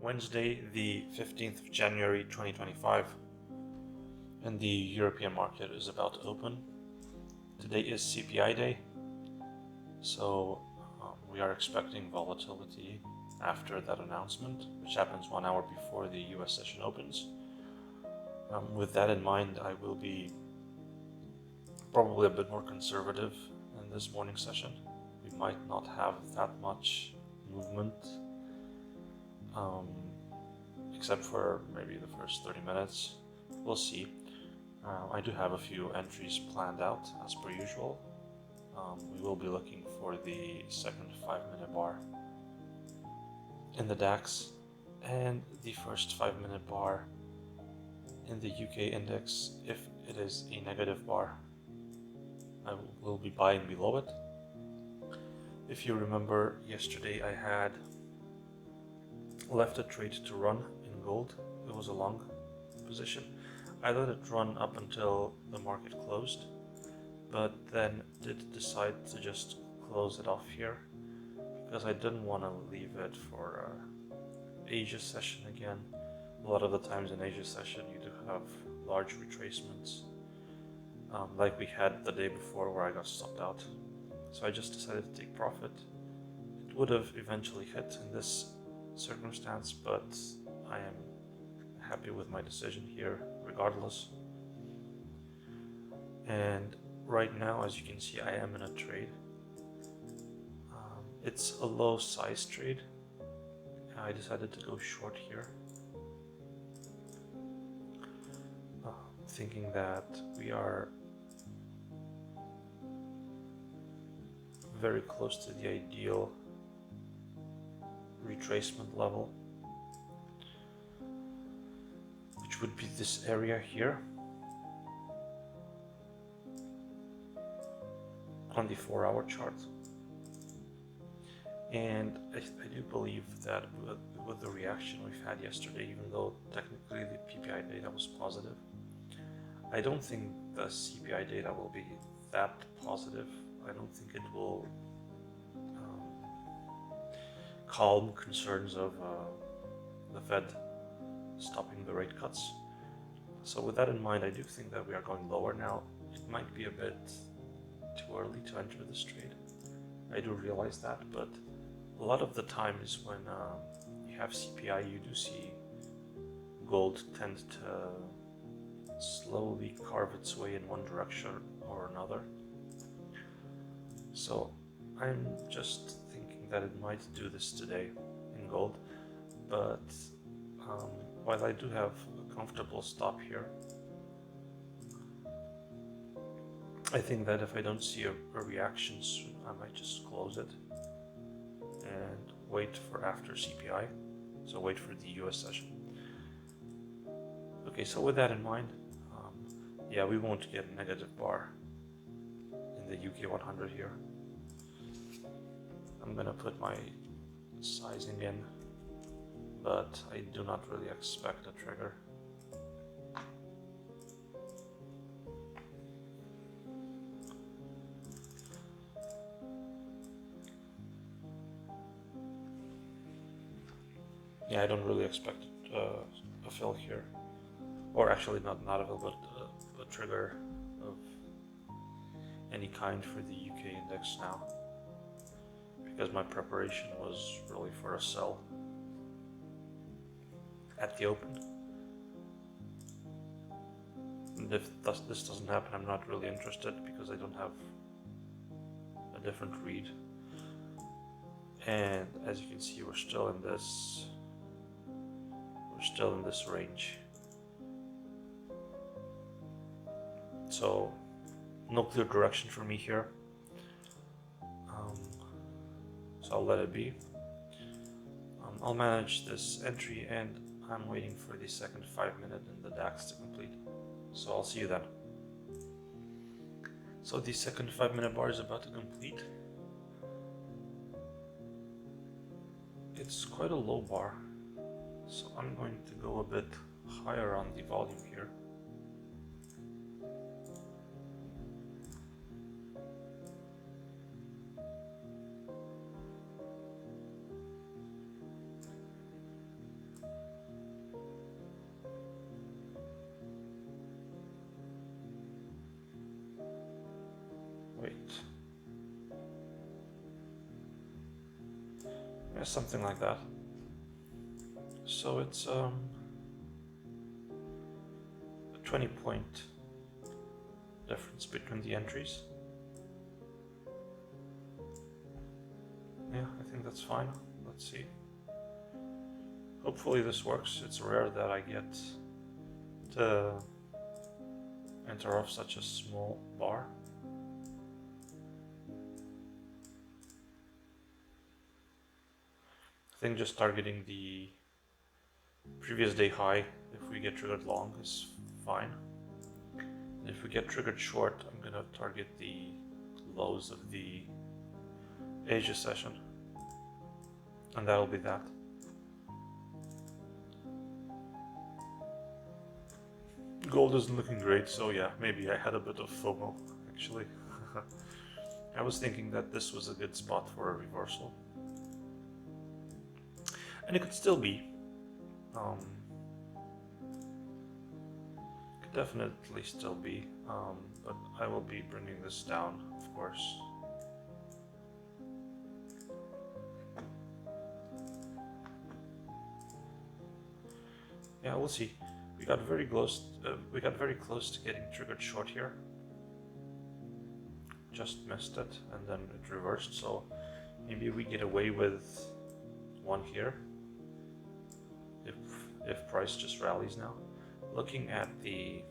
Wednesday, the 15th of January 2025, and the European market is about to open. Today is CPI day, so we are expecting volatility after that announcement, which happens 1 hour before the US session opens. With that in mind, I will be probably a bit more conservative in this morning session. We might not have that much movement, except for maybe the first 30 minutes. We'll see. I do have a few entries planned out as per usual. We will be looking for the second 5-minute bar in the DAX and the first 5-minute bar in the UK index if it is a negative bar. I will be buying below it. If you remember, yesterday I had left a trade to run in gold. It was a long position. I let it run up until the market closed, but then did decide to just close it off here because I didn't want to leave it for Asia session again. A lot of the times in Asia session you do have large retracements, like we had the day before where I got stopped out. So I just decided to take profit. It would have eventually hit in this circumstance, but I am happy with my decision here regardless. And right now, as you can see, I am in a trade. It's a low size trade. I decided to go short here, thinking that we are very close to the ideal retracement level, which would be this area here on the 4-hour chart. And I do believe that with the reaction we've had yesterday, even though technically the PPI data was positive, I don't think the CPI data will be that positive. I don't think it will calm concerns of the Fed stopping the rate cuts. So with that in mind, I do think that we are going lower now. It might be a bit too early to enter this trade. I do realize that, but a lot of the times when you have CPI, you do see gold tend to slowly carve its way in one direction or another. So I'm just thinking that it might do this today in gold, but while I do have a comfortable stop here, I think that if I don't see a reaction soon, I might just close it and wait for after CPI, so wait for the US session. Okay, so with that in mind, yeah, we won't get a negative bar in the UK 100 here. I'm gonna put my sizing in, but I do not really expect a trigger. Yeah, I don't really expect a fill here, or actually not a fill, but a trigger of any kind for the UK index now, because my preparation was really for a sell at the open. And if this doesn't happen, I'm not really interested because I don't have a different read. And as you can see, we're still in this range. So no clear direction for me here. So I'll let it be. I'll manage this entry, and I'm waiting for the second 5-minute in the DAX to complete. So I'll see you then. So the second 5-minute bar is about to complete. It's quite a low bar, so I'm going to go a bit higher on the volume here. Yeah, something like that. So it's a 20-point difference between the entries. Yeah, I think that's fine. Let's see. Hopefully this works. It's rare that I get to enter off such a small bar. I think just targeting the previous day high, if we get triggered long, is fine. And if we get triggered short, I'm gonna target the lows of the Asia session, and that'll be that. Gold isn't looking great, so yeah, maybe I had a bit of FOMO, actually. I was thinking that this was a good spot for a reversal. And it could still be. Could definitely still be, but I will be bringing this down, of course. Yeah, we'll see. We got very close. We got very close to getting triggered short here. Just missed it, and then it reversed. So maybe we get away with one here. If price just rallies now. Looking at the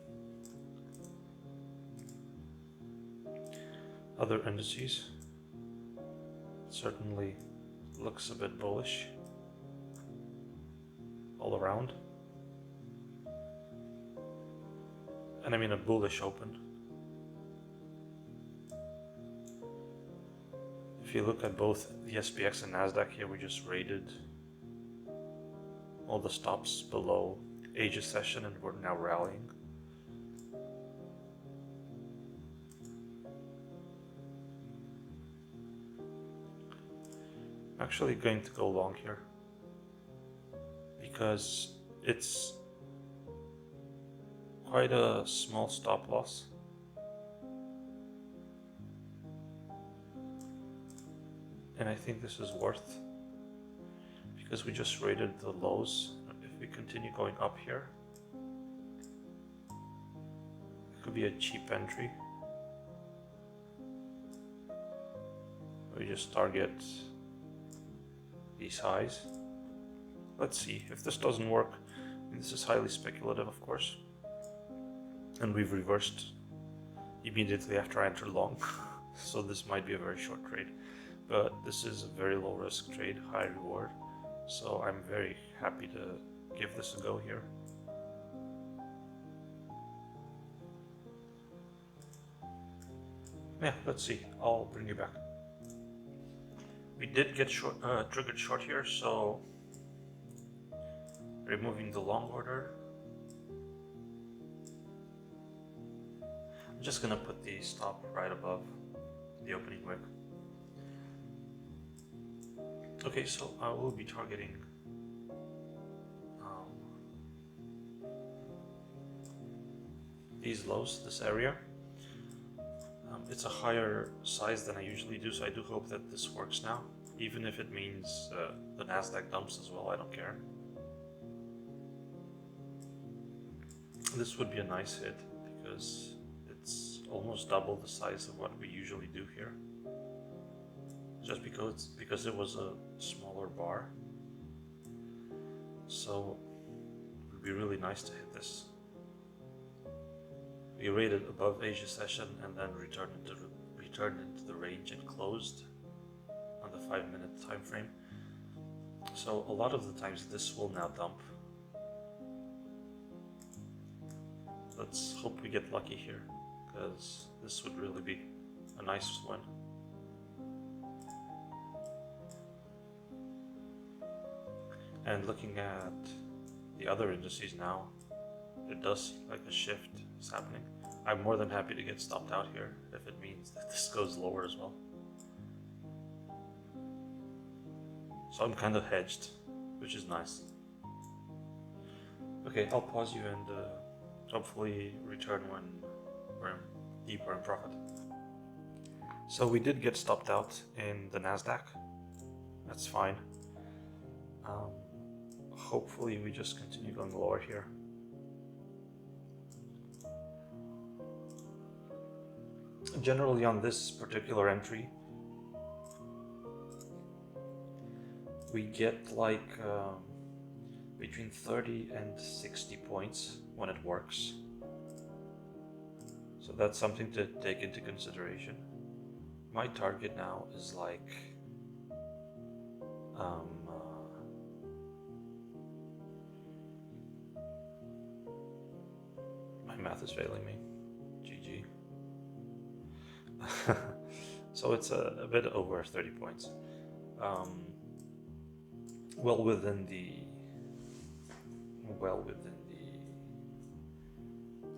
other indices, it certainly looks a bit bullish all around. And I mean a bullish open. If you look at both the SPX and Nasdaq here, we just raided all the stops below Asia session and we're now rallying. I'm actually going to go long here because it's quite a small stop loss. And I think this is worth, because we just rated the lows. If we continue going up here, it could be a cheap entry. We just target these highs. Let's see if this doesn't work. I mean, this is highly speculative, of course. And we've reversed immediately after I entered long. So this might be a very short trade. But this is a very low risk trade, high reward. So I'm very happy to give this a go here. Yeah, let's see. I'll bring you back. We did get triggered short here, so removing the long order. I'm just gonna put the stop right above the opening wick. Okay, so I will be targeting these lows, this area. It's a higher size than I usually do, so I do hope that this works now. Even if it means the Nasdaq dumps as well, I don't care. This would be a nice hit because it's almost double the size of what we usually do here. Just because it was a smaller bar. So it would be really nice to hit this. We rated above Asia session and then returned into the range and closed on the 5-minute time frame. So a lot of the times this will now dump. Let's hope we get lucky here, because this would really be a nice win. And looking at the other indices now, it does seem like a shift is happening. I'm more than happy to get stopped out here if it means that this goes lower as well. So I'm kind of hedged, which is nice. Okay, I'll pause you and hopefully return when we're deeper in profit. So we did get stopped out in the Nasdaq. That's fine. Hopefully we just continue going lower here. Generally on this particular entry, we get like between 30 and 60 points when it works. So that's something to take into consideration. My target now is like my math is failing me. GG. So it's a bit over 30 points. Well within the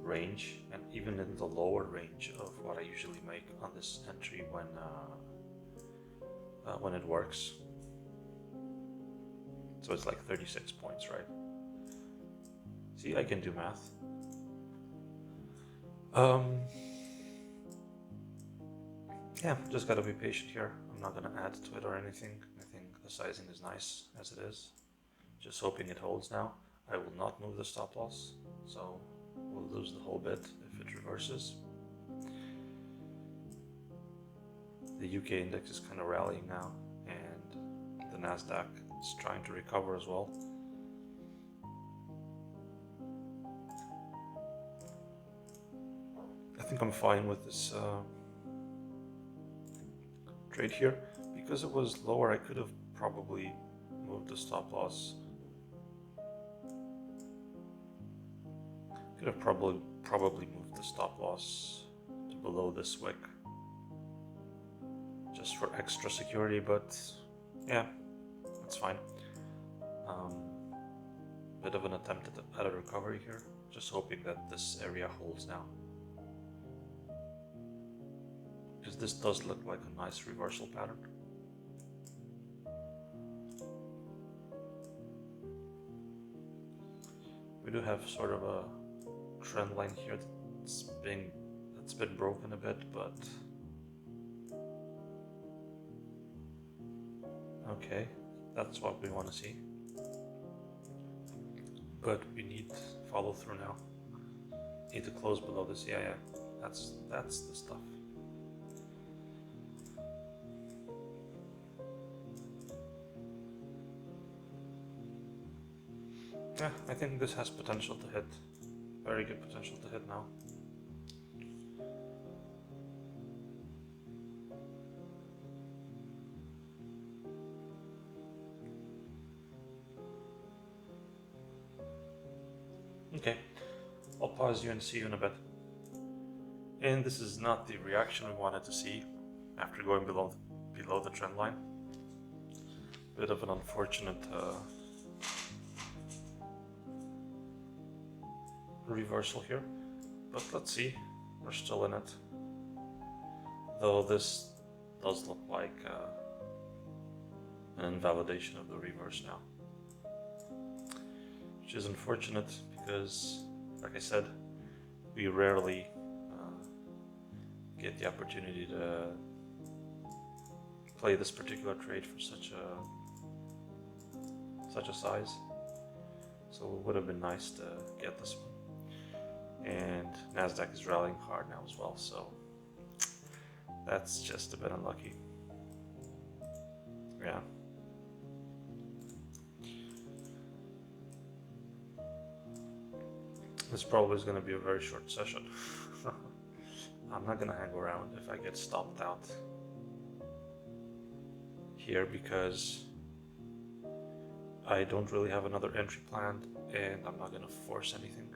range, and even in the lower range of what I usually make on this entry when it works. So it's like 36 points, right? See, I can do math. Yeah, just gotta be patient here. I'm not gonna add to it or anything. I think the sizing is nice as it is. Just hoping it holds now. I will not move the stop loss, so we'll lose the whole bit if it reverses. The UK index is kind of rallying now, and the Nasdaq is trying to recover as well. I think I'm fine with this trade here. Because it was lower, I could have probably moved the stop loss. Could have probably moved the stop loss to below this wick, just for extra security, but yeah, that's fine. Bit of an attempt at a recovery here, just hoping that this area holds now. Because this does look like a nice reversal pattern. We do have sort of a trend line here that's been broken a bit, but okay, that's what we want to see. But we need follow through now. Need to close below this. Yeah, that's the stuff. Yeah, I think this has potential to hit. Very good potential to hit now. Okay, I'll pause you and see you in a bit. And this is not the reaction we wanted to see after going below the trend line. Bit of an unfortunate reversal here, but let's see, we're still in it, though this does look like an invalidation of the reverse now, which is unfortunate because, like I said, we rarely get the opportunity to play this particular trade for such a size, so it would have been nice to get this one. And Nasdaq is rallying hard now as well, so that's just a bit unlucky. Yeah. This probably is going to be a very short session. I'm not going to hang around if I get stopped out here, because I don't really have another entry planned, and I'm not going to force anything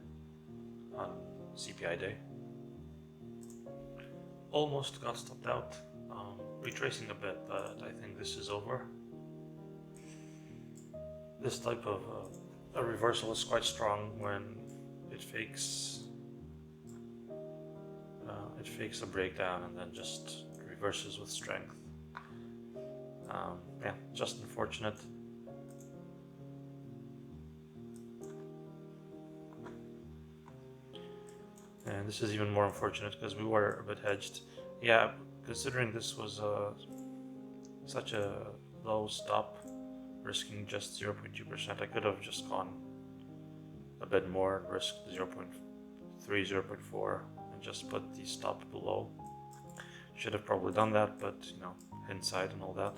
on CPI day. Almost got stopped out, retracing a bit, but I think this is over. This type of a reversal is quite strong when it fakes a breakdown and then just reverses with strength. Yeah, just unfortunate. And this is even more unfortunate because we were a bit hedged. Yeah, considering this was such a low stop risking just 0.2%. I could have just gone a bit more and risked 0.3, 0.4 and just put the stop below. Should have probably done that, but you know, hindsight and all that.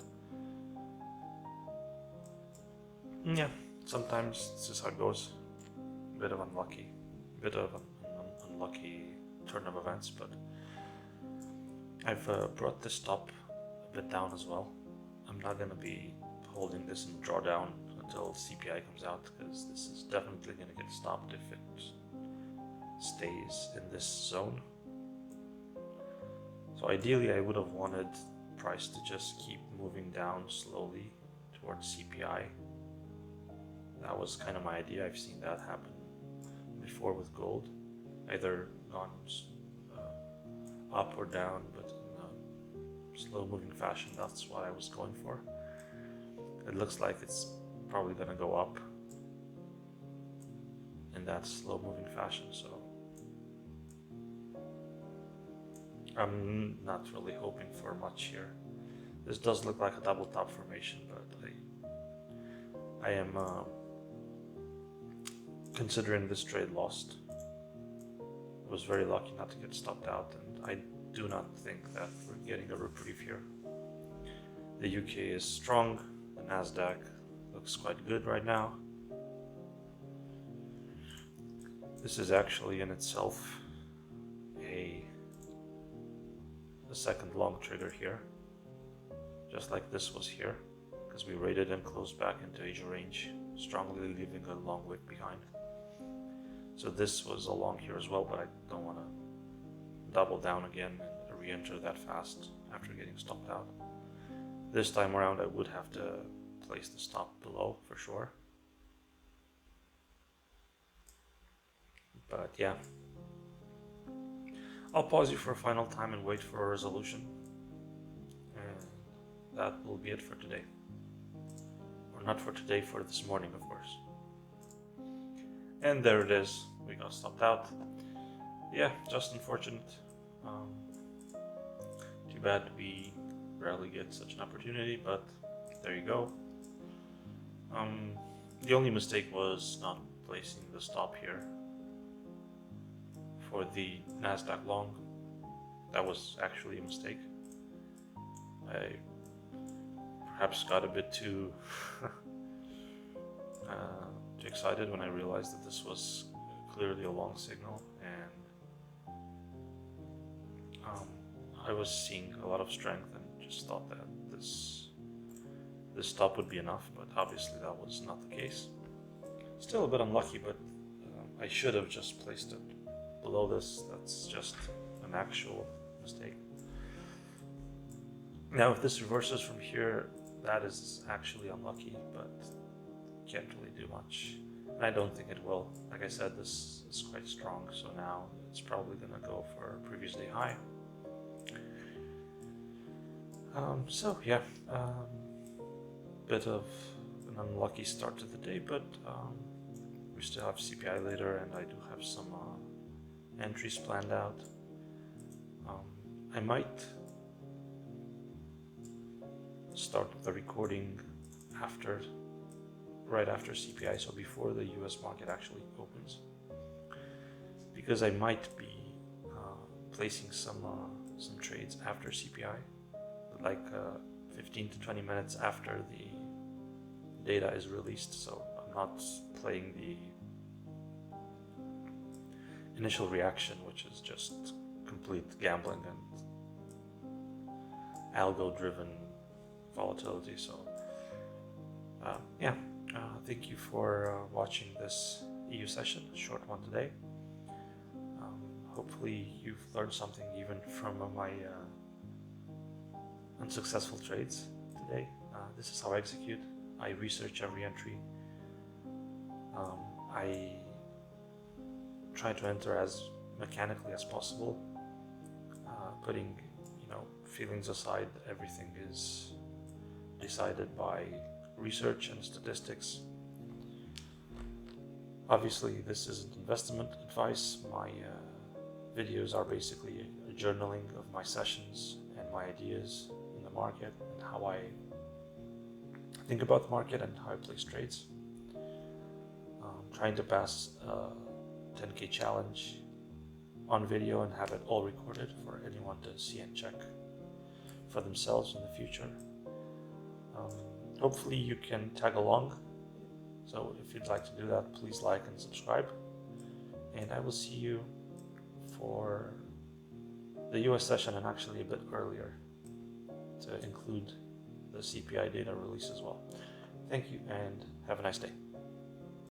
Yeah, sometimes this is how it goes. A bit of unlucky turn of events, but I've brought this stop a bit down as well. I'm not going to be holding this in drawdown until CPI comes out, because this is definitely going to get stopped if it stays in this zone. So ideally I would have wanted price to just keep moving down slowly towards CPI. That was kind of my idea. I've seen that happen before with gold, either gone up or down, but in a slow moving fashion. That's what I was going for. It looks like it's probably going to go up in that slow moving fashion, so I'm not really hoping for much here. This does look like a double top formation, but I am considering this trade lost. I was very lucky not to get stopped out, and I do not think that we're getting a reprieve here. The UK is strong, the Nasdaq looks quite good right now. This is actually in itself a second long trigger here, just like this was here, because we rated and closed back into Asia range, strongly leaving a long wick behind. So this was a long here as well, but I don't want to double down again and re-enter that fast after getting stopped out. This time around I would have to place the stop below for sure. But yeah, I'll pause you for a final time and wait for a resolution. And that will be it for today. Or not for today, for this morning, of course. And there it is. We got stopped out. Yeah, just unfortunate. Too bad we rarely get such an opportunity, but there you go. The only mistake was not placing the stop here for the Nasdaq long. That was actually a mistake. I perhaps got a bit too excited when I realized that this was clearly a long signal, and I was seeing a lot of strength and just thought that this stop would be enough, but obviously that was not the case. Still a bit unlucky, but I should have just placed it below this. That's just an actual mistake. Now if this reverses from here, that is actually unlucky, but can't really do much. And I don't think it will. Like I said, this is quite strong, so now it's probably gonna go for a previous day high. So yeah, bit of an unlucky start to the day, but we still have CPI later, and I do have some entries planned out. I might start the recording right after CPI, so before the US market actually opens, because I might be placing some trades after CPI, like 15 to 20 minutes after the data is released, so I'm not playing the initial reaction, which is just complete gambling and algo driven volatility. So yeah, thank you for watching this EU session, a short one today. Hopefully you've learned something even from my unsuccessful trades today. This is how I execute. I research every entry. I try to enter as mechanically as possible, putting feelings aside. Everything is decided by research and statistics. Obviously this isn't investment advice. My videos are basically a journaling of my sessions and my ideas in the market and how think about the market and how it plays trades. Trying to pass a 10K challenge on video and have it all recorded for anyone to see and check for themselves in the future. Hopefully you can tag along. So if you'd like to do that, please like and subscribe. And I will see you for the US session, and actually a bit earlier, to include the CPI data release as well. Thank you and have a nice day.